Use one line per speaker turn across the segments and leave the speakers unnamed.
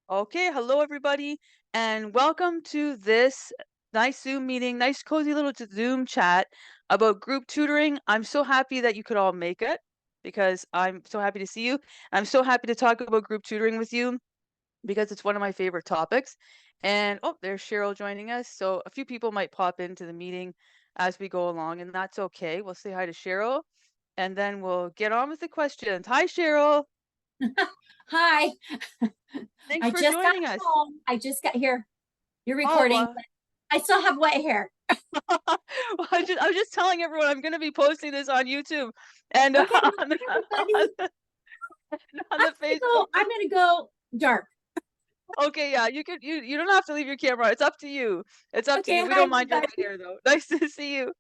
Okay, hello everybody, and welcome to this nice Zoom meeting, nice cozy little Zoom chat about group tutoring. I'm so happy that you could all make it because I'm so happy to see you. I'm so happy to talk about group tutoring with you because it's one of my favorite topics. And oh, there's Cheryl joining us. So a few people might pop into the meeting as we go along, and that's okay. We'll say hi to Cheryl and then we'll get on with the questions. Hi, Cheryl.
Hi,
Thanks
I
for
just got
joining us.
home. I just got here. You're
Oh,
recording, but I still have wet hair.
Well, I was just telling everyone I'm gonna be posting this on YouTube and
Okay,
on the
everybody,
on the Facebook.
I'm gonna go dark.
Okay, yeah, you don't have to leave your camera. It's up to you. It's up to
Okay,
you. We
hi
don't mind your white
everybody.
hair though. Nice to see you.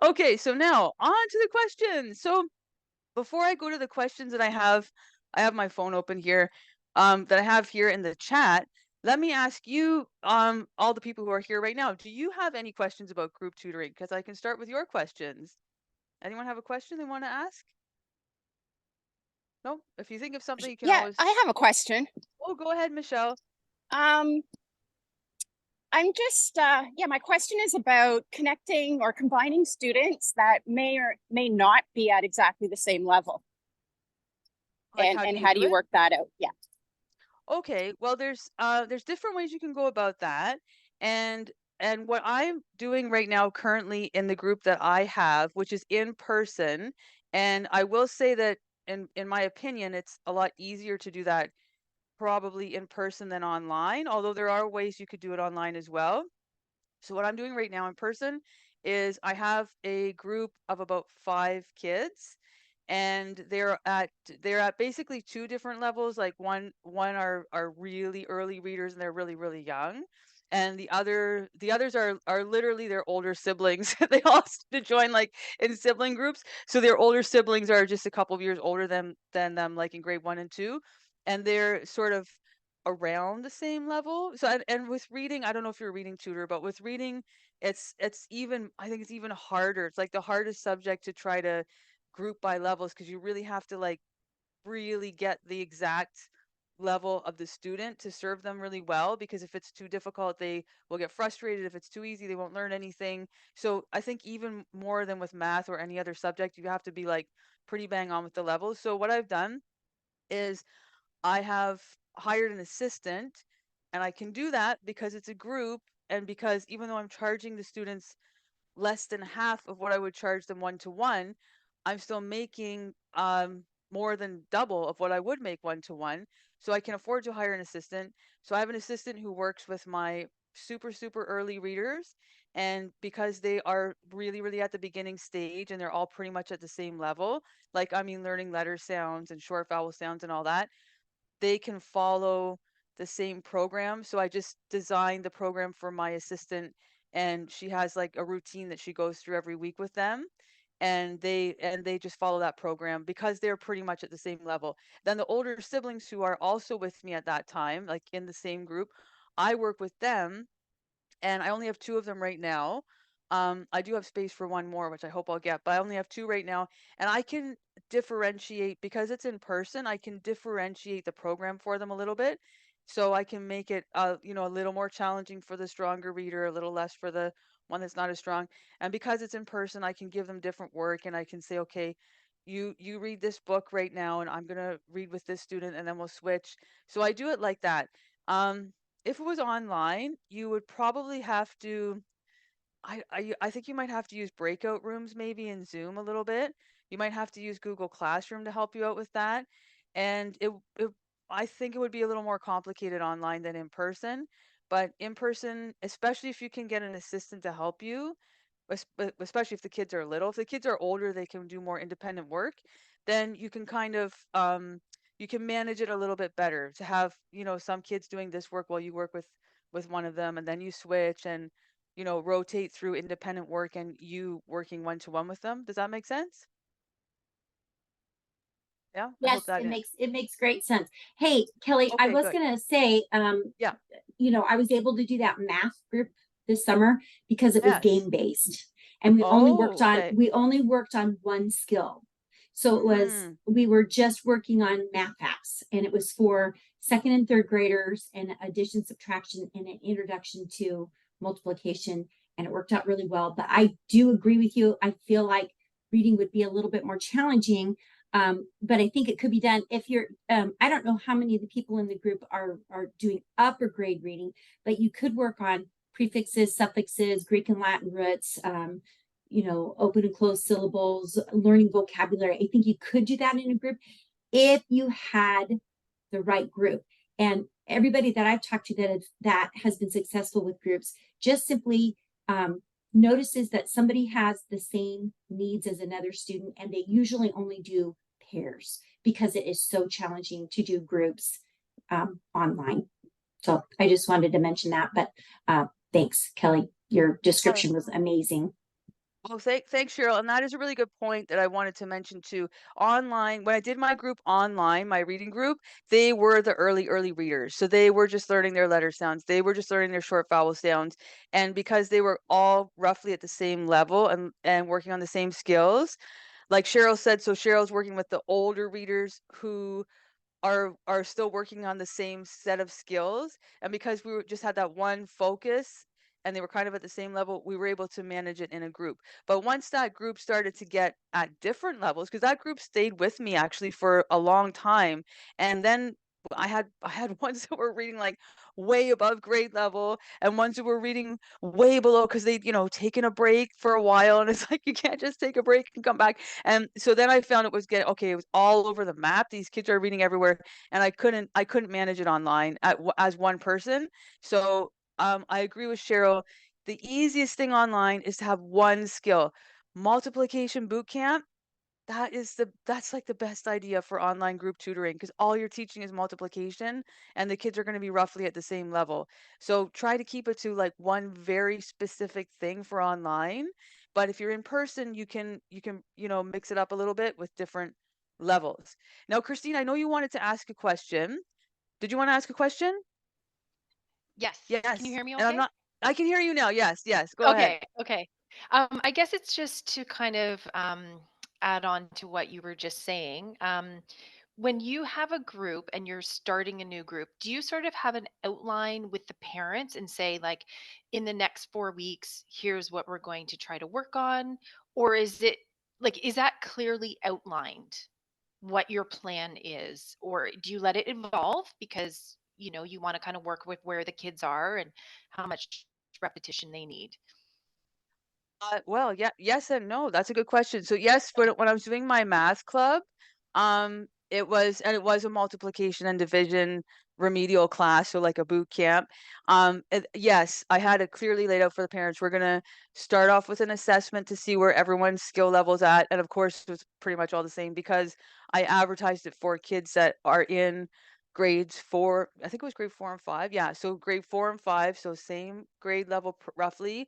Okay, so now on to the questions. So before I go to the questions that I have my phone open here, that I have here in the chat. Let me ask you, all the people who are here right now, do you have any questions about group tutoring? Because I can start with your questions. Anyone have a question they want to ask? No? If you think of something, you can
Yeah,
always.
I have a
Oh,
question.
oh, go ahead, Michelle.
Um, I'm just, yeah, my question is about connecting or combining students that may or may not be at exactly the same level.
Like, how do
And
you
how do
do
you
it?
work that out? Yeah.
Okay, well, there's different ways you can go about that, and what I'm doing right now, currently in the group that I have, which is in person, and I will say that in my opinion, it's a lot easier to do that probably in person than online, although there are ways you could do it online as well. So what I'm doing right now in person is I have a group of about 5 kids, and they're at basically two different levels. Like one are really early readers and they're really really young, and the others are literally their older siblings. They all to join like in sibling groups, so their older siblings are just a couple of years older than them, like in grade 1 and 2, and they're sort of around the same level. So and with reading, I don't know if you're a reading tutor, but with reading, it's even I think it's even harder. It's like the hardest subject to try to group by levels because you really have to like really get the exact level of the student to serve them really well, because if it's too difficult, they will get frustrated. If it's too easy, they won't learn anything. So I think even more than with math or any other subject, you have to be like pretty bang on with the levels. So what I've done is I have hired an assistant, and I can do that because it's a group, and because even though I'm charging the students less than half of what I would charge them one to one, I'm still making more than double of what I would make one to one. So I can afford to hire an assistant. So I have an assistant who works with my super super early readers, and because they are really really at the beginning stage and they're all pretty much at the same level, like I mean learning letter sounds and short vowel sounds and all that, they can follow the same program. So I just designed the program for my assistant, and she has like a routine that she goes through every week with them, and they just follow that program because they're pretty much at the same level. Then the older siblings who are also with me at that time, like in the same group, I work with them, and I only have 2 of them right now. I do have space for 1 more, which I hope I'll get, but I only have 2 right now, and I can differentiate because it's in person. I can differentiate the program for them a little bit, so I can make it, a little more challenging for the stronger reader, a little less for the one that's not as strong. And because it's in person, I can give them different work, and I can say, okay, you read this book right now, and I'm gonna read with this student, and then we'll switch. So I do it like that. Um, if it was online, you would probably have to. I think you might have to use breakout rooms maybe in Zoom a little bit. You might have to use Google Classroom to help you out with that. And I think it would be a little more complicated online than in person. But in person, especially if you can get an assistant to help you, especially if the kids are little. If the kids are older, they can do more independent work. Then you can kind of you can manage it a little bit better to have, some kids doing this work while you work with one of them, and then you switch and rotate through independent work and you working one to one with them. Does that make sense? Yeah, I
Yes,
hope that.
it makes great sense. Hey, Kelly, I
Okay,
was
good.
gonna say,
Yeah.
I was able to do that math group this summer because it was
Yes.
game based, and
Oh, okay.
we only worked on one skill. So
Mm.
we were just working on math apps, and it was for second and third graders, and addition, subtraction, and an introduction to multiplication. And it worked out really well. But I do agree with you. I feel like reading would be a little bit more challenging. But I think it could be done if you're, I don't know how many of the people in the group are doing upper grade reading, but you could work on prefixes, suffixes, Greek and Latin roots, open and closed syllables, learning vocabulary. I think you could do that in a group if you had the right group. And everybody that I've talked to that has been successful with groups just simply notices that somebody has the same needs as another student, and they usually only do pairs because it is so challenging to do groups online. So I just wanted to mention that, but thanks, Kelly. Your description was amazing.
Oh, thanks, Cheryl. And that is a really good point that I wanted to mention too. Online, when I did my group online, my reading group, they were the early readers. So they were just learning their letter sounds. They were just learning their short vowel sounds. And because they were all roughly at the same level and working on the same skills, like Cheryl said, so Cheryl's working with the older readers who are still working on the same set of skills, and because just had that one focus and they were kind of at the same level, we were able to manage it in a group. But once that group started to get at different levels, because that group stayed with me actually for a long time, and then I had ones that were reading like way above grade level and ones that were reading way below because they'd taken a break for a while, and it's like you can't just take a break and come back. And so then I found it was all over the map. These kids are reading everywhere, and I couldn't manage it online as one person. So I agree with Cheryl. The easiest thing online is to have one skill. Multiplication boot camp, that's like the best idea for online group tutoring because all you're teaching is multiplication and the kids are going to be roughly at the same level. So try to keep it to like one very specific thing for online. But if you're in person, you can mix it up a little bit with different levels. Now, Christine, I know you wanted to ask a question. Did you want to ask a question?
Yes. Can you
Yes.
hear me
And
okay?
I can hear you now. Yes, yes. Go ahead.
Okay, okay. I guess it's just to kind of add on to what you were just saying. When you have a group and you're starting a new group, do you sort of have an outline with the parents and say, like, in the next 4 weeks, here's what we're going to try to work on? Or is it like, is that clearly outlined what your plan is? Or do you let it evolve because, you want to kind of work with where the kids are and how much repetition they need?
Well, yeah, yes and no. That's a good question. So yes, when I was doing my math club, it was a multiplication and division remedial class, so like a boot camp. Yes, I had it clearly laid out for the parents. We're gonna start off with an assessment to see where everyone's skill level's at, and of course, it was pretty much all the same because I advertised it for kids that are in grades 4. I think it was grade 4 and 5. Yeah, so grade 4 and 5, so same grade level roughly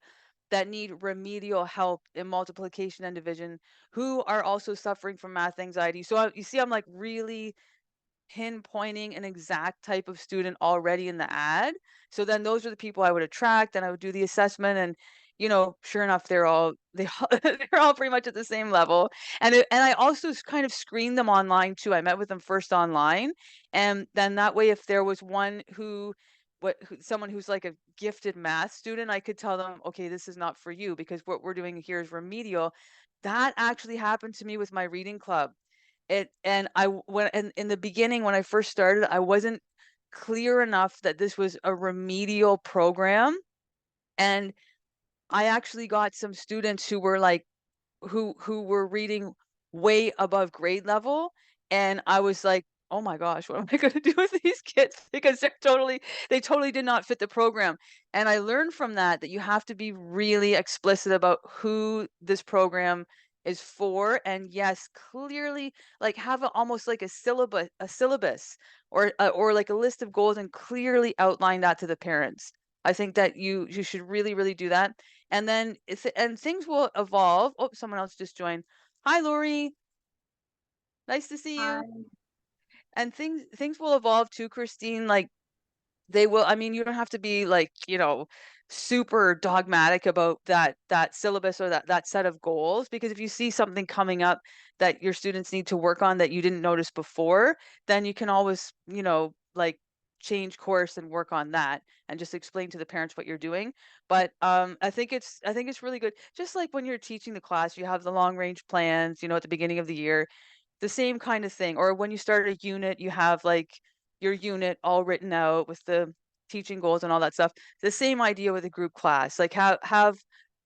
that need remedial help in multiplication and division who are also suffering from math anxiety. So you see, I'm like really pinpointing an exact type of student already in the ad. So then those are the people I would attract and I would do the assessment and sure enough they're all pretty much at the same level. And I also kind of screened them online too. I met with them first online and then that way if there was one someone who's like a gifted math student, I could tell them, okay, this is not for you because what we're doing here is remedial. That actually happened to me with my reading club. It and I w when in the beginning, when I first started, I wasn't clear enough that this was a remedial program, and I actually got some students who were like who were reading way above grade level, and I was like, "Oh my gosh, what am I gonna do with these kids?" Because they totally did not fit the program, and I learned from that that you have to be really explicit about who this program is for, and yes, clearly, like, have almost like a syllabus or like a list of goals and clearly outline that to the parents. I think that you should really, really do that. And then things will evolve. Oh, someone else just joined. Hi, Lori. Nice to see you. And things will evolve too, Christine. Like they will. I mean, you don't have to be like super dogmatic about that syllabus or that set of goals, because if you see something coming up that your students need to work on that you didn't notice before, then you can always, like, change course and work on that and just explain to the parents what you're doing. But I think it's really good. Just like when you're teaching the class, you have the long range plans, at the beginning of the year, the same kind of thing. Or when you start a unit, you have like your unit all written out with the teaching goals and all that stuff. The same idea with a group class. Like have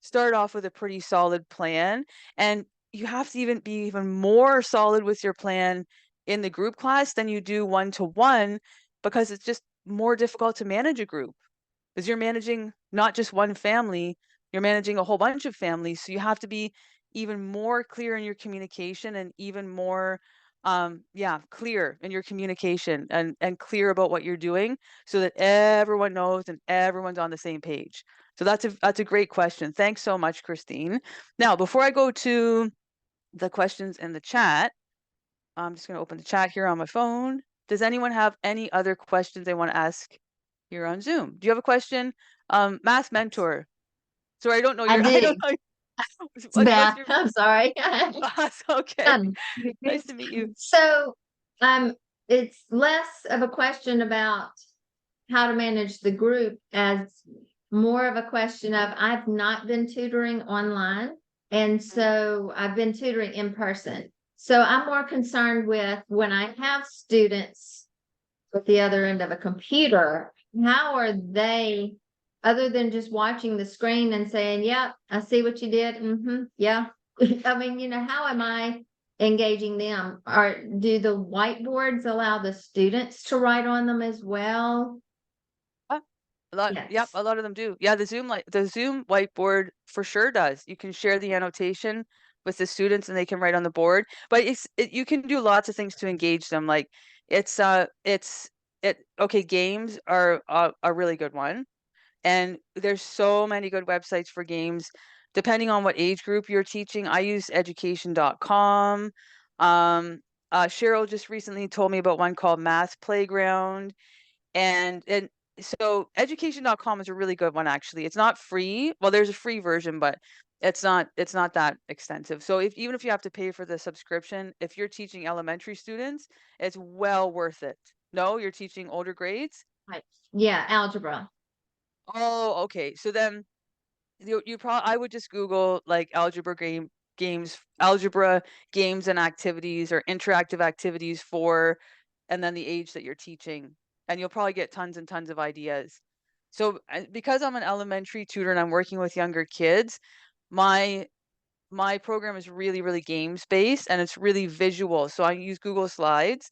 start off with a pretty solid plan, and you have to even be even more solid with your plan in the group class than you do one to one, because it's just more difficult to manage a group because you're managing not just one family, you're managing a whole bunch of families. So you have to be even more clear in your communication and even more clear in your communication and clear about what you're doing so that everyone knows and everyone's on the same page. So that's a great question. Thanks so much, Christine. Now, before I go to the questions in the chat, I'm just going to open the chat here on my phone. Does anyone have any other questions they want to ask here on Zoom? Do you have a question? Math mentor. Sorry, I don't know
I
your I
do.
don't know
It's
what's
Beth.
your
I'm sorry.
That's okay.
Um,
Nice to meet you.
so it's less of a question about how to manage the group as more of a question of I've not been tutoring online, and so I've been tutoring in person. So I'm more concerned with when I have students at the other end of a computer, how are they, other than just watching the screen and saying, yeah, I see what you did. Yeah. I mean, how am I engaging them? Or do the whiteboards allow the students to write on them as well?
Yep,
Yes.
a lot of them do. Yeah, the Zoom whiteboard for sure does. You can share the annotation with the students and they can write on the board. But you can do lots of things to engage them. Like games are a really good one. And there's so many good websites for games depending on what age group you're teaching. I use education.com. Cheryl just recently told me about one called Math Playground. And so education.com is a really good one, actually. It's not free. Well, there's a free version, but it's not that extensive. So even if you have to pay for the subscription, if you're teaching elementary students, it's well worth it. No, you're teaching older grades?
Right. Yeah, algebra.
Oh, okay. So then you probably I would just Google like algebra games and activities or interactive activities for, and then the age that you're teaching, and you'll probably get tons and tons of ideas. So because I'm an elementary tutor and I'm working with younger kids, my my program is really, really games based and it's really visual. So I use Google Slides,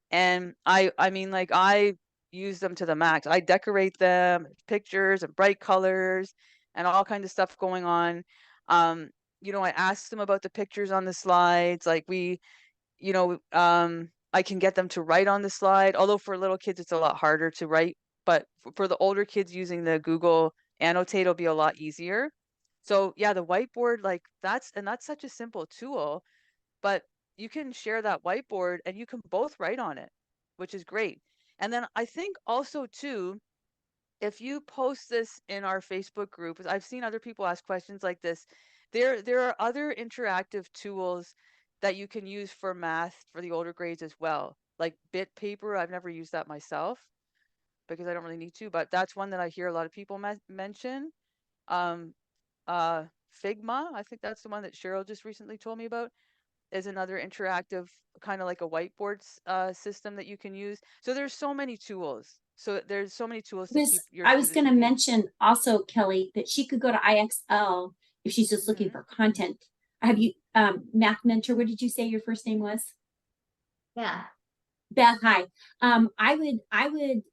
and I mean, like, I use them to the max. I decorate them, pictures and bright colors and all kinds of stuff going on. Um, I ask them about the pictures on the slides. Like I can get them to write on the slide. Although for little kids it's a lot harder to write, but for the older kids using the Google Annotate will be a lot easier. So yeah, the whiteboard, like that's such a simple tool, but you can share that whiteboard and you can both write on it, which is great. And then I think also too, if you post this in our Facebook group, 'cause I've seen other people ask questions like this, there are other interactive tools that you can use for math for the older grades as well. Like Bit Paper, I've never used that myself because I don't really need to, but that's one that I hear a lot of people mention. Um, Figma, I think that's the one that Cheryl just recently told me about, is another interactive kind of like a whiteboard system that you can use. So there's so many tools. So there's so many tools to keep your
I was
students
going to
engaged.
mention also, Kelly, that she could go to IXL if she's just looking for content. Have you, Math Mentor, what did you say your first name was?
Yeah.
Beth, hi. I would,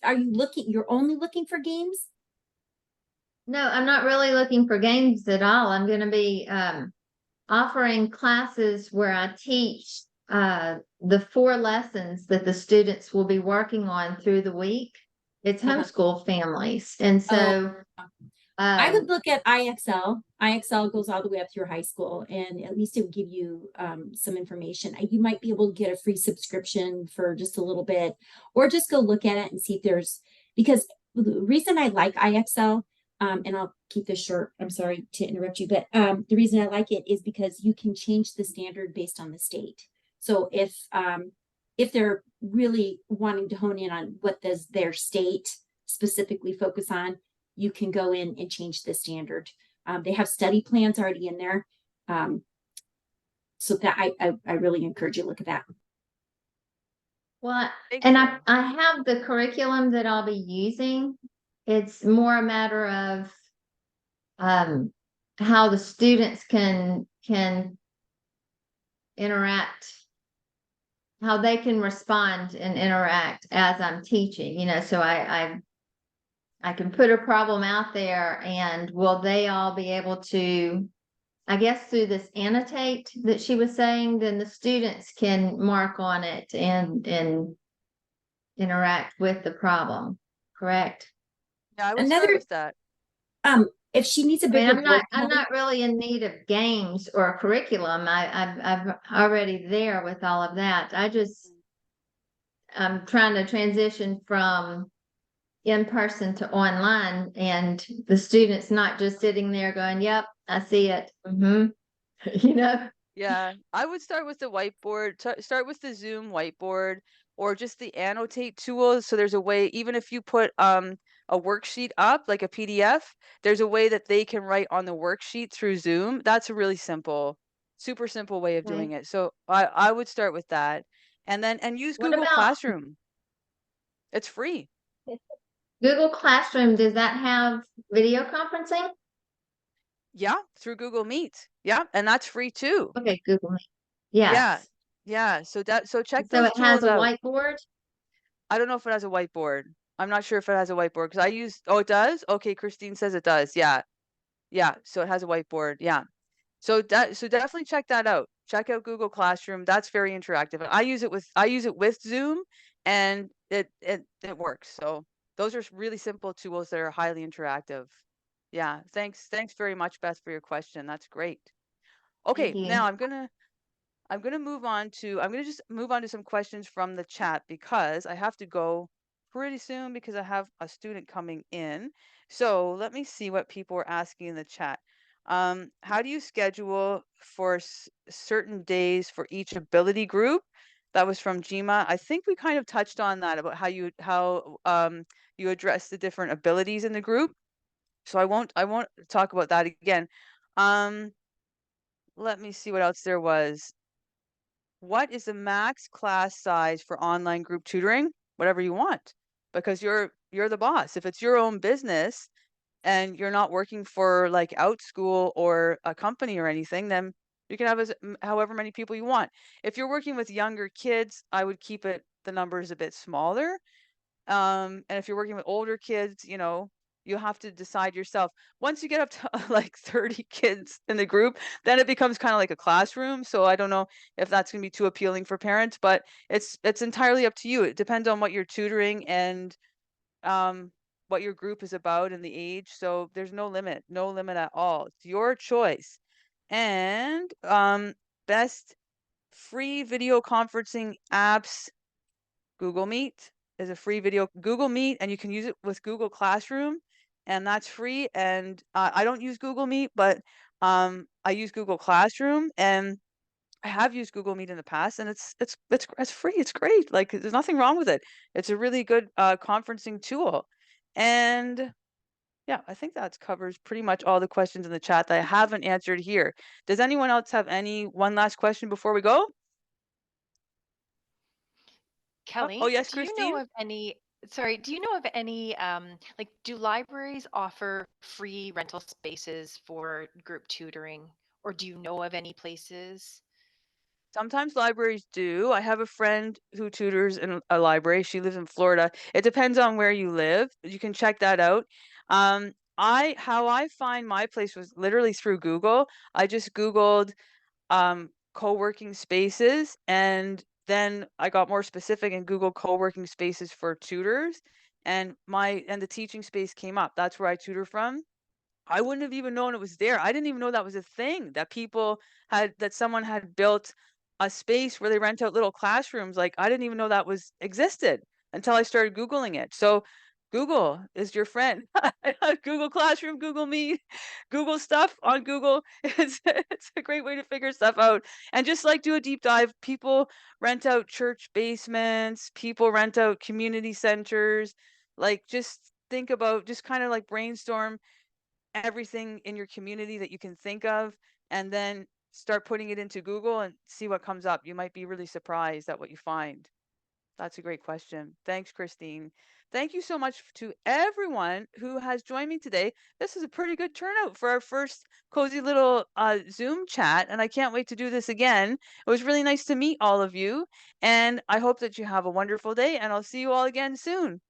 are you looking, you're only looking for games?
No, I'm not really looking for games at all. I'm going to be offering classes where I teach the 4 lessons that the students will be working on through the week. It's homeschool families. And so
I would look at IXL. IXL goes all the way up through high school, and at least it would give you some information. You might be able to get a free subscription for just a little bit, or just go look at it and see if there's, because the reason I like IXL, and I'll keep this short. I'm sorry to interrupt you, but the reason I like it is because you can change the standard based on the state. So if they're really wanting to hone in on what does their state specifically focus on, you can go in and change the standard. They have study plans already in there. So that I really encourage you to look at that.
Well,
Thank
and
you.
I have the curriculum that I'll be using. It's more a matter of how the students can interact, how they can respond and interact as I'm teaching, so I can put a problem out there, and will they all be able to, I guess through this annotate that she was saying, then the students can mark on it and interact with the problem, correct?
Yeah, I would start
Another,
with that.
if she needs a
I mean,
bigger board,
I'm not really in need of games or a curriculum. I'm already there with all of that. I'm trying to transition from in person to online, and the students not just sitting there going, "Yep, I see it." You know.
Yeah, I would start with the whiteboard, start with the Zoom whiteboard or just the annotate tools. So there's a way, even if you put a worksheet up, like a PDF, there's a way that they can write on the worksheet through Zoom. That's a really simple, super simple way of
Okay.
doing it. So I would start with that. And use
What
Google
about
Classroom. It's free.
Google Classroom? Does that have video conferencing?
Yeah, through Google Meet. Yeah, and that's free too.
Okay, Google Meet.
Yeah.
Yes.
Yeah, so check
So
those
it has
tools
a
out.
whiteboard.
I don't know if it has a whiteboard. I'm not sure if it has a whiteboard because I use, oh, it does? Okay, Christine says it does. Yeah. Yeah. So it has a whiteboard. Yeah. So definitely check that out. Check out Google Classroom. That's very interactive. And I use it with Zoom, and it works. So those are really simple tools that are highly interactive. Yeah. Thanks very much, Beth, for your question. That's great.
Thank
Okay, now
you.
I'm gonna just move on to some questions from the chat because I have to go pretty soon because I have a student coming in. So let me see what people are asking in the chat. How do you schedule for certain days for each ability group? That was from Jima. I think we kind of touched on that about how you address the different abilities in the group. So I won't talk about that again. Um, Let me see what else there was. What is the max class size for online group tutoring? Whatever you want, because you're the boss. If it's your own business and you're not working for like Outschool or a company or anything, then you can have however many people you want. If you're working with younger kids, I would keep the numbers a bit smaller. And if you're working with older kids, you have to decide yourself. Once you get up to like 30 kids in the group, then it becomes kind of like a classroom. So I don't know if that's going to be too appealing for parents, but it's entirely up to you. It depends on what you're tutoring and what your group is about and the age. So there's no limit at all. It's your choice. And best free video conferencing apps. Google Meet is a free video Google Meet, and you can use it with Google Classroom, and that's free. And I don't use Google Meet, but I use Google Classroom, and I have used Google Meet in the past, and it's free. It's great. Like there's nothing wrong with it. It's a really good conferencing tool. And yeah, I think that covers pretty much all the questions in the chat that I haven't answered here. Does anyone else have one last question before we go? Oh
Kelly,
yes,
do you
Christine.
know of any, sorry, do you know of any, like, do libraries offer free rental spaces for group tutoring? Or do you know of any places?
Sometimes libraries do. I have a friend who tutors in a library. She lives in Florida. It depends on where you live. You can check that out. How I find my place was literally through Google. I just Googled co-working spaces, and then I got more specific and Google co-working spaces for tutors, and the teaching space came up. That's where I tutor from. I wouldn't have even known it was there. I didn't even know that was a thing that someone had built a space where they rent out little classrooms. Like I didn't even know that existed until I started Googling it. So Google is your friend. Google Classroom, Google Meet, Google stuff on Google. It's a great way to figure stuff out. And just like do a deep dive. People rent out church basements, people rent out community centers. Like just think about, just kind of like brainstorm everything in your community that you can think of, and then start putting it into Google and see what comes up. You might be really surprised at what you find. That's a great question. Thanks, Christine. Thank you so much to everyone who has joined me today. This is a pretty good turnout for our first cozy little Zoom chat, and I can't wait to do this again. It was really nice to meet all of you, and I hope that you have a wonderful day, and I'll see you all again soon.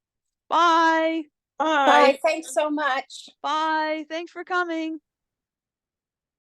Bye.
Bye. Thanks so much.
Bye. Thanks for coming.